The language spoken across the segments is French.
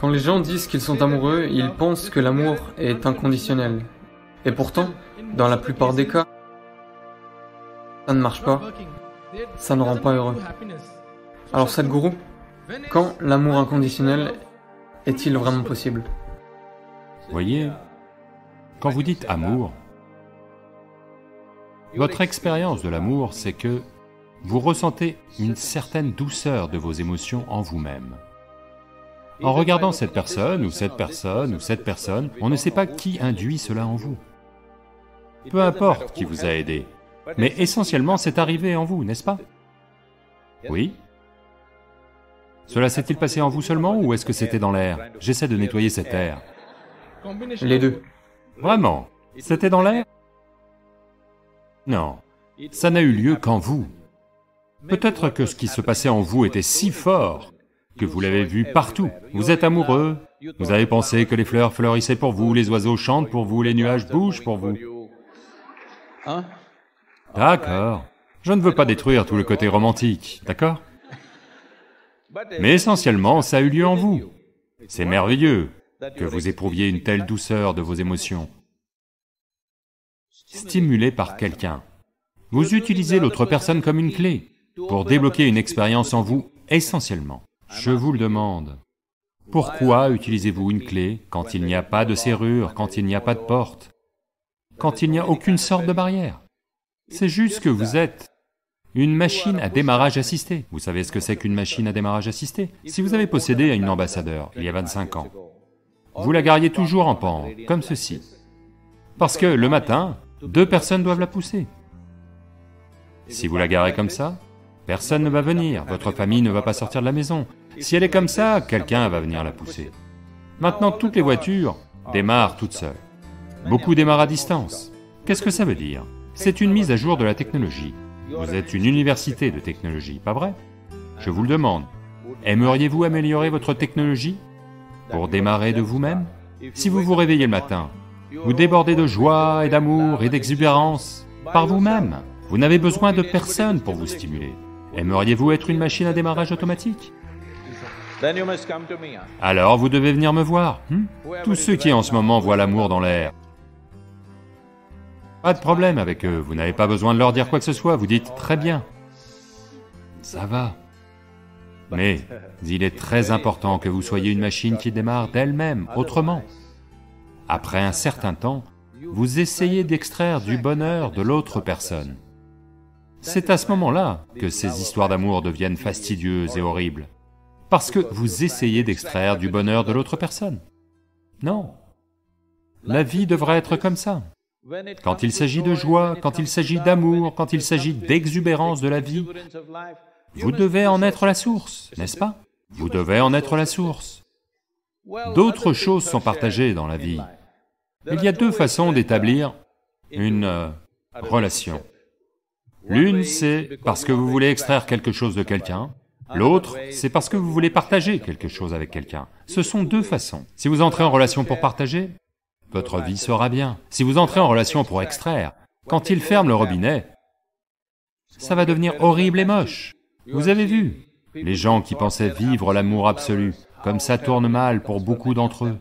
Quand les gens disent qu'ils sont amoureux, ils pensent que l'amour est inconditionnel. Et pourtant, dans la plupart des cas, ça ne marche pas, ça ne rend pas heureux. Alors Sadhguru, quand l'amour inconditionnel est-il vraiment possible? Voyez, quand vous dites amour, votre expérience de l'amour, c'est que vous ressentez une certaine douceur de vos émotions en vous-même. En regardant cette personne, ou cette personne, ou cette personne, on ne sait pas qui induit cela en vous. Peu importe qui vous a aidé, mais essentiellement c'est arrivé en vous, n'est-ce pas? Oui? Cela s'est-il passé en vous seulement, ou est-ce que c'était dans l'air? J'essaie de nettoyer cet air. Les deux. Vraiment? C'était dans l'air? Non, ça n'a eu lieu qu'en vous. Peut-être que ce qui se passait en vous était si fort que vous l'avez vu partout. Vous êtes amoureux, vous avez pensé que les fleurs fleurissaient pour vous, les oiseaux chantent pour vous, les nuages bougent pour vous. D'accord, je ne veux pas détruire tout le côté romantique, d'accord? Mais essentiellement, ça a eu lieu en vous. C'est merveilleux que vous éprouviez une telle douceur de vos émotions. Stimulé par quelqu'un. Vous utilisez l'autre personne comme une clé pour débloquer une expérience en vous essentiellement. Je vous le demande, pourquoi utilisez-vous une clé quand il n'y a pas de serrure, quand il n'y a pas de porte, quand il n'y a aucune sorte de barrière? C'est juste que vous êtes une machine à démarrage assisté. Vous savez ce que c'est qu'une machine à démarrage assisté? Si vous avez possédé une ambassadeur il y a 25 ans, vous la gariez toujours en pente, comme ceci. Parce que le matin, 2 personnes doivent la pousser. Si vous la garez comme ça, personne ne va venir, votre famille ne va pas sortir de la maison. Si elle est comme ça, quelqu'un va venir la pousser. Maintenant, toutes les voitures démarrent toutes seules. Beaucoup démarrent à distance. Qu'est-ce que ça veut dire? C'est une mise à jour de la technologie. Vous êtes une université de technologie, pas vrai? Je vous le demande, aimeriez-vous améliorer votre technologie pour démarrer de vous-même? Si vous vous réveillez le matin, vous débordez de joie et d'amour et d'exubérance par vous-même. Vous n'avez besoin de personne pour vous stimuler. Aimeriez-vous être une machine à démarrage automatique? Alors vous devez venir me voir. Tous ceux qui en ce moment voient l'amour dans l'air. Pas de problème avec eux, vous n'avez pas besoin de leur dire quoi que ce soit, vous dites très bien. Ça va. Mais il est très important que vous soyez une machine qui démarre d'elle-même, autrement. Après un certain temps, vous essayez d'extraire du bonheur de l'autre personne. C'est à ce moment-là que ces histoires d'amour deviennent fastidieuses et horribles. Parce que vous essayez d'extraire du bonheur de l'autre personne. Non. La vie devrait être comme ça. Quand il s'agit de joie, quand il s'agit d'amour, quand il s'agit d'exubérance de la vie, vous devez en être la source, n'est-ce pas? Vous devez en être la source. D'autres choses sont partagées dans la vie. Il y a 2 façons d'établir une relation. L'une, c'est parce que vous voulez extraire quelque chose de quelqu'un, l'autre, c'est parce que vous voulez partager quelque chose avec quelqu'un. Ce sont 2 façons. Si vous entrez en relation pour partager, votre vie sera bien. Si vous entrez en relation pour extraire, quand il ferme le robinet, ça va devenir horrible et moche. Vous avez vu, les gens qui pensaient vivre l'amour absolu, comme ça tourne mal pour beaucoup d'entre eux.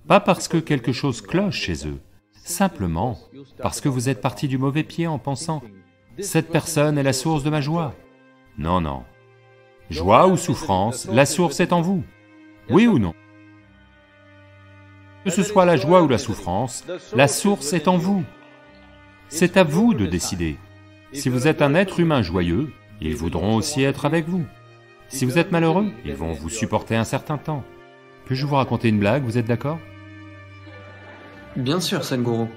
Pas parce que quelque chose cloche chez eux, simplement parce que vous êtes parti du mauvais pied en pensant « cette personne est la source de ma joie ». Non, non. Joie ou souffrance, la source est en vous. Oui ou non? Que ce soit la joie ou la souffrance, la source est en vous. C'est à vous de décider. Si vous êtes un être humain joyeux, ils voudront aussi être avec vous. Si vous êtes malheureux, ils vont vous supporter un certain temps. Puis-je vous raconter une blague, vous êtes d'accord? Bien sûr, Sadhguru.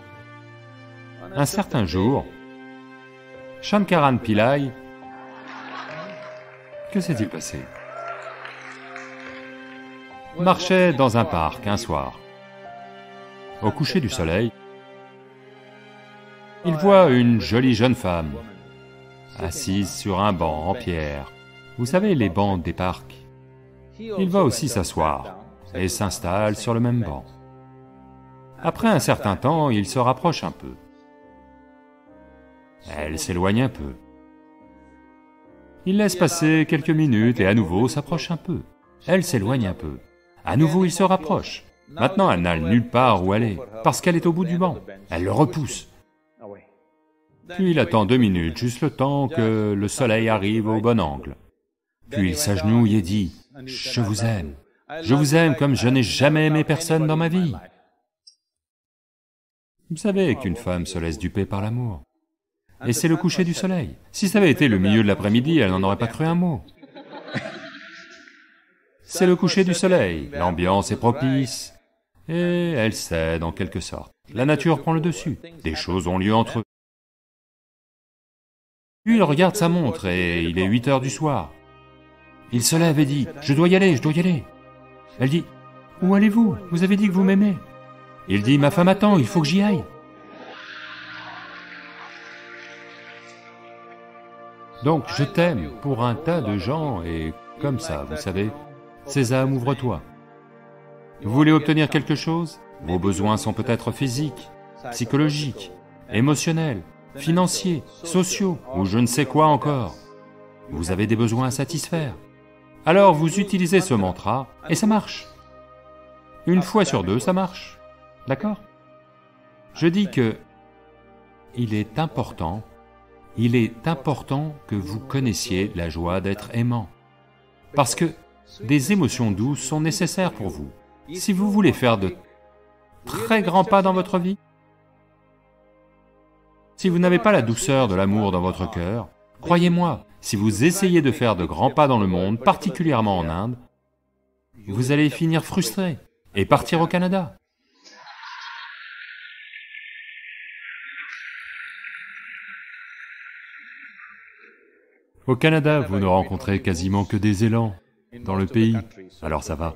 Un certain jour, Shankaran Pillai... Que s'est-il passé? Marchait dans un parc un soir. Au coucher du soleil, il voit une jolie jeune femme, assise sur un banc en pierre. Vous savez, les bancs des parcs. Il va aussi s'asseoir et s'installe sur le même banc. Après un certain temps, il se rapproche un peu. Elle s'éloigne un peu. Il laisse passer quelques minutes et à nouveau s'approche un peu. Elle s'éloigne un peu. À nouveau, il se rapproche. Maintenant, elle n'a nulle part où aller, parce qu'elle est au bout du banc. Elle le repousse. Puis il attend 2 minutes, juste le temps que le soleil arrive au bon angle. Puis il s'agenouille et dit, « Je vous aime. Je vous aime comme je n'ai jamais aimé personne dans ma vie. » Vous savez qu'une femme se laisse duper par l'amour. Et c'est le coucher du soleil. Si ça avait été le milieu de l'après-midi, elle n'en aurait pas cru un mot. C'est le coucher du soleil, l'ambiance est propice, et elle cède en quelque sorte. La nature prend le dessus, des choses ont lieu entre eux. Puis il regarde sa montre et il est 8 heures du soir. Il se lève et dit, « Je dois y aller, je dois y aller. » Elle dit, « Où allez-vous? Vous avez dit que vous m'aimez. » Il dit, « Ma femme attend, il faut que j'y aille. » Donc je t'aime pour un tas de gens et comme ça, vous savez, Sésame, ouvre-toi. Vous voulez obtenir quelque chose? Vos besoins sont peut-être physiques, psychologiques, émotionnels, financiers, sociaux, ou je ne sais quoi encore. Vous avez des besoins à satisfaire. Alors vous utilisez ce mantra, et ça marche. Une fois sur 2, ça marche. D'accord? Je dis que il est important que vous connaissiez la joie d'être aimant. Parce que des émotions douces sont nécessaires pour vous. Si vous voulez faire de très grands pas dans votre vie, si vous n'avez pas la douceur de l'amour dans votre cœur, croyez-moi, si vous essayez de faire de grands pas dans le monde, particulièrement en Inde, vous allez finir frustré et partir au Canada. Au Canada, vous ne rencontrez quasiment que des élans dans le pays, alors ça va.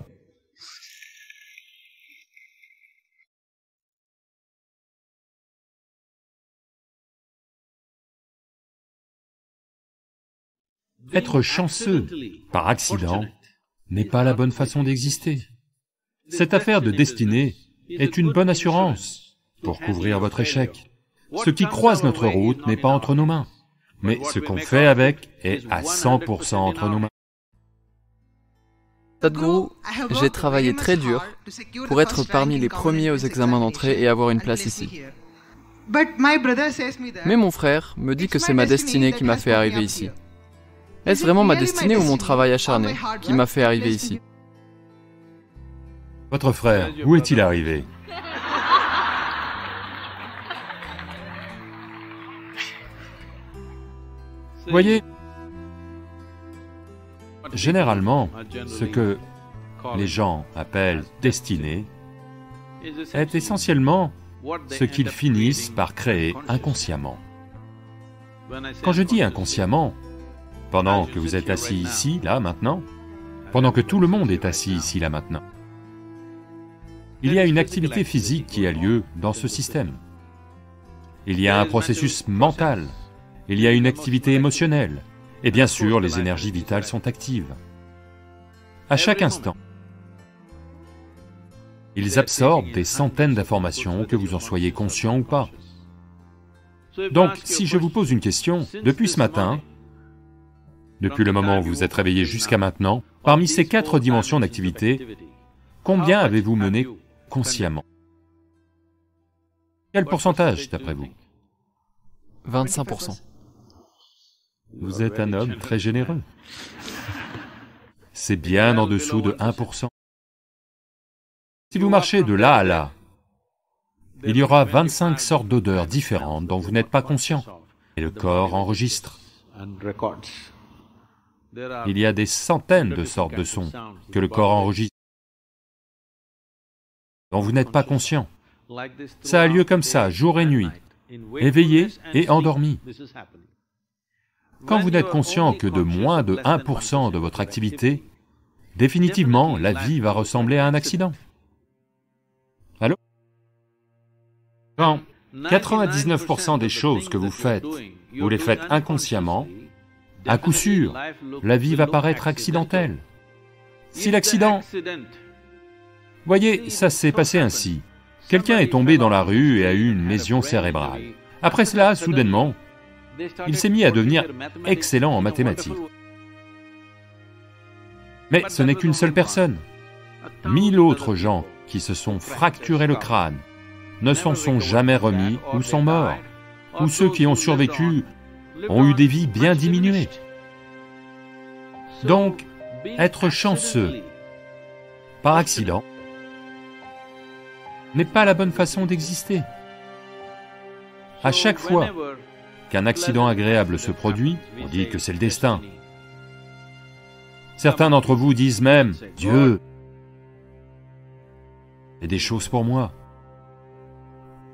Être chanceux par accident n'est pas la bonne façon d'exister. Cette affaire de destinée est une bonne assurance pour couvrir votre échec. Ce qui croise notre route n'est pas entre nos mains, mais ce qu'on fait avec est à 100% entre nos mains. Sadhguru, j'ai travaillé très dur pour être parmi les premiers aux examens d'entrée et avoir une place ici. Mais mon frère me dit que c'est ma destinée qui m'a fait arriver ici. Est-ce vraiment ma destinée ou mon travail acharné qui m'a fait arriver ici? Votre frère, où est-il arrivé? Voyez, généralement, ce que les gens appellent destinée est essentiellement ce qu'ils finissent par créer inconsciemment. Quand je dis inconsciemment, pendant que vous êtes assis ici, là, maintenant, pendant que tout le monde est assis ici, là, maintenant, il y a une activité physique qui a lieu dans ce système. Il y a un processus mental, il y a une activité émotionnelle, et bien sûr, les énergies vitales sont actives. À chaque instant, ils absorbent des centaines d'informations, que vous en soyez conscient ou pas. Donc, si je vous pose une question, depuis ce matin, depuis le moment où vous êtes réveillé jusqu'à maintenant, parmi ces 4 dimensions d'activité, combien avez-vous mené consciemment? Quel pourcentage, d'après vous? 25%. Vous êtes un homme très généreux. C'est bien en dessous de 1%. Si vous marchez de là à là, il y aura 25 sortes d'odeurs différentes dont vous n'êtes pas conscient, et le corps enregistre. Il y a des centaines de sortes de sons que le corps enregistre, dont vous n'êtes pas conscient. Ça a lieu comme ça, jour et nuit, éveillé et endormi. Quand vous n'êtes conscient que de moins de 1% de votre activité, définitivement, la vie va ressembler à un accident. Allô? Quand 99% des choses que vous faites, vous les faites inconsciemment, à coup sûr, la vie va paraître accidentelle. Si l'accident... Voyez, ça s'est passé ainsi. Quelqu'un est tombé dans la rue et a eu une lésion cérébrale. Après cela, soudainement, il s'est mis à devenir excellent en mathématiques. Mais ce n'est qu'une seule personne. 1000 autres gens qui se sont fracturés le crâne ne s'en sont jamais remis ou sont morts, ou ceux qui ont survécu ont eu des vies bien diminuées. Donc, être chanceux par accident n'est pas la bonne façon d'exister. À chaque fois qu'un accident agréable se produit, on dit que c'est le destin. Certains d'entre vous disent même, « Dieu a des choses pour moi. »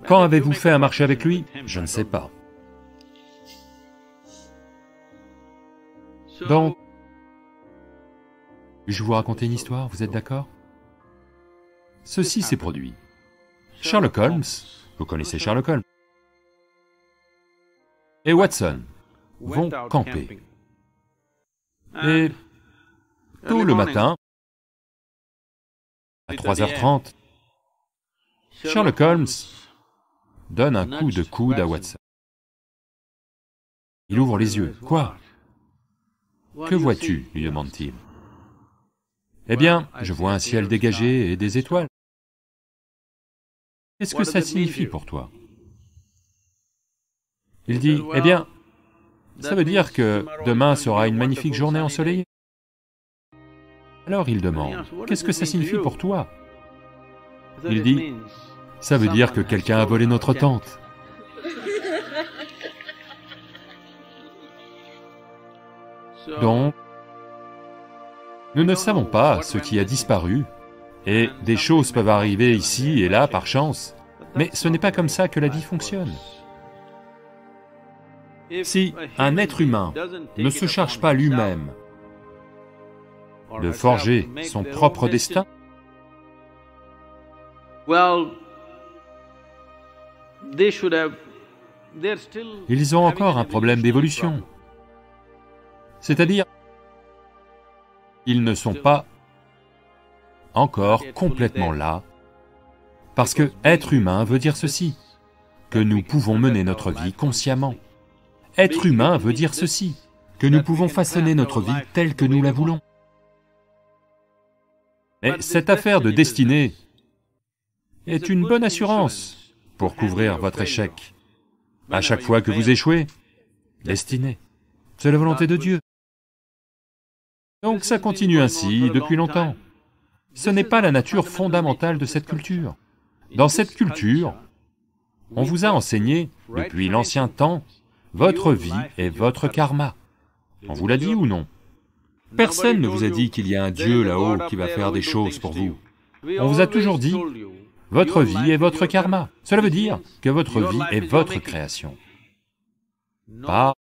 Quand avez-vous fait un marché avec lui? Je ne sais pas. Donc, je vais vous raconter une histoire, vous êtes d'accord? Ceci s'est produit. Sherlock Holmes, vous connaissez Sherlock Holmes, et Watson vont camper. Et tôt le matin, à 3h30, Sherlock Holmes donne un coup de coude à Watson. Il ouvre les yeux. « Quoi? Que vois-tu » lui demande-t-il. « Eh bien, je vois un ciel dégagé et des étoiles. Qu'est-ce que ça signifie pour toi ?» Il dit, « Eh bien, ça veut dire que demain sera une magnifique journée ensoleillée. » Alors il demande, « Qu'est-ce que ça signifie pour toi ?» Il dit, « Ça veut dire que quelqu'un a volé notre tente. » Donc, nous ne savons pas ce qui a disparu, et des choses peuvent arriver ici et là par chance, mais ce n'est pas comme ça que la vie fonctionne. Si un être humain ne se charge pas lui-même de forger son propre destin, ils ont encore un problème d'évolution. C'est-à-dire, ils ne sont pas encore complètement là, parce que être humain veut dire ceci, que nous pouvons mener notre vie consciemment. Être humain veut dire ceci, que nous pouvons façonner notre vie telle que nous la voulons. Mais cette affaire de destinée est une bonne assurance pour couvrir votre échec. À chaque fois que vous échouez, destinée, c'est la volonté de Dieu. Donc ça continue ainsi depuis longtemps. Ce n'est pas la nature fondamentale de cette culture. Dans cette culture, on vous a enseigné, depuis l'ancien temps, votre vie est votre karma. On vous l'a dit ou non? Personne ne vous a dit qu'il y a un Dieu là-haut qui va faire des choses pour vous. On vous a toujours dit, votre vie est votre karma. Cela veut dire que votre vie est votre création. Pas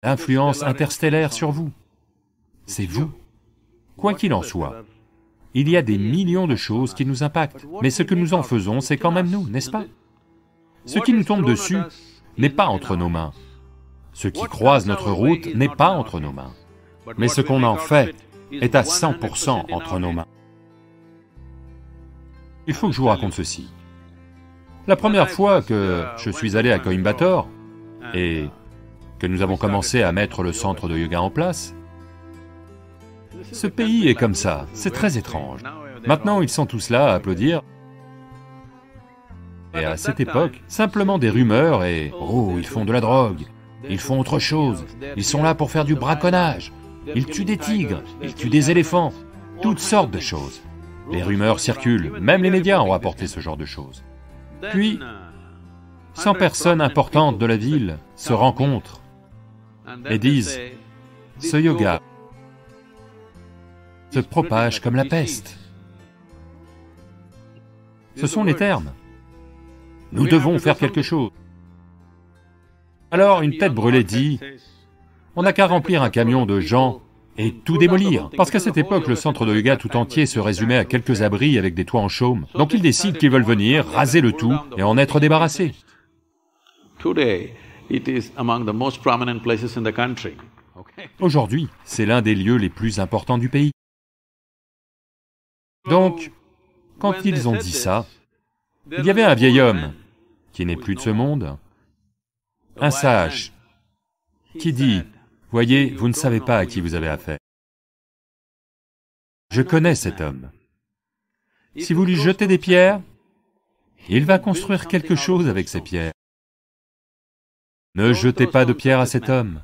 l'influence interstellaire sur vous. C'est vous. Quoi qu'il en soit, il y a des millions de choses qui nous impactent, mais ce que nous en faisons, c'est quand même nous, n'est-ce pas? Ce qui nous tombe dessus n'est pas entre nos mains. Ce qui croise notre route n'est pas entre nos mains. Mais ce qu'on en fait est à 100% entre nos mains. Il faut que je vous raconte ceci. La première fois que je suis allé à Coimbatore, et que nous avons commencé à mettre le centre de yoga en place, ce pays est comme ça, c'est très étrange. Maintenant, ils sont tous là à applaudir. Et à cette époque, simplement des rumeurs et « Oh, ils font de la drogue, ils font autre chose, ils sont là pour faire du braconnage, ils tuent des tigres, ils tuent des éléphants, toutes sortes de choses. » Les rumeurs circulent, même les médias ont rapporté ce genre de choses. Puis, 100 personnes importantes de la ville se rencontrent et disent « Ce yoga se propage comme la peste. » Ce sont les termes. Nous devons faire quelque chose. Alors une tête brûlée dit, on n'a qu'à remplir un camion de gens et tout démolir, parce qu'à cette époque, le centre de yoga tout entier se résumait à quelques abris avec des toits en chaume. Donc ils décident qu'ils veulent venir, raser le tout et en être débarrassés. Aujourd'hui, c'est l'un des lieux les plus importants du pays. Donc, quand ils ont dit ça, il y avait un vieil homme, qui n'est plus de ce monde, un sage, qui dit, « Voyez, vous ne savez pas à qui vous avez affaire. Je connais cet homme. Si vous lui jetez des pierres, il va construire quelque chose avec ces pierres. Ne jetez pas de pierres à cet homme.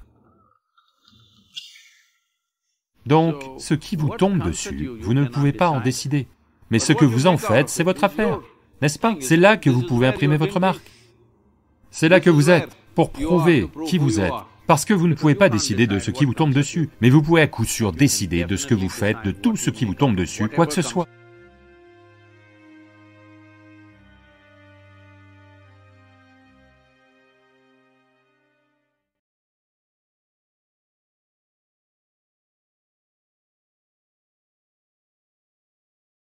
Donc, ce qui vous tombe dessus, vous ne pouvez pas en décider. Mais ce que vous en faites, c'est votre affaire, n'est-ce pas? C'est là que vous pouvez imprimer votre marque. C'est là que vous êtes, pour prouver qui vous êtes. Parce que vous ne pouvez pas décider de ce qui vous tombe dessus, mais vous pouvez à coup sûr décider de ce que vous faites, de tout ce qui vous tombe dessus, quoi que ce soit.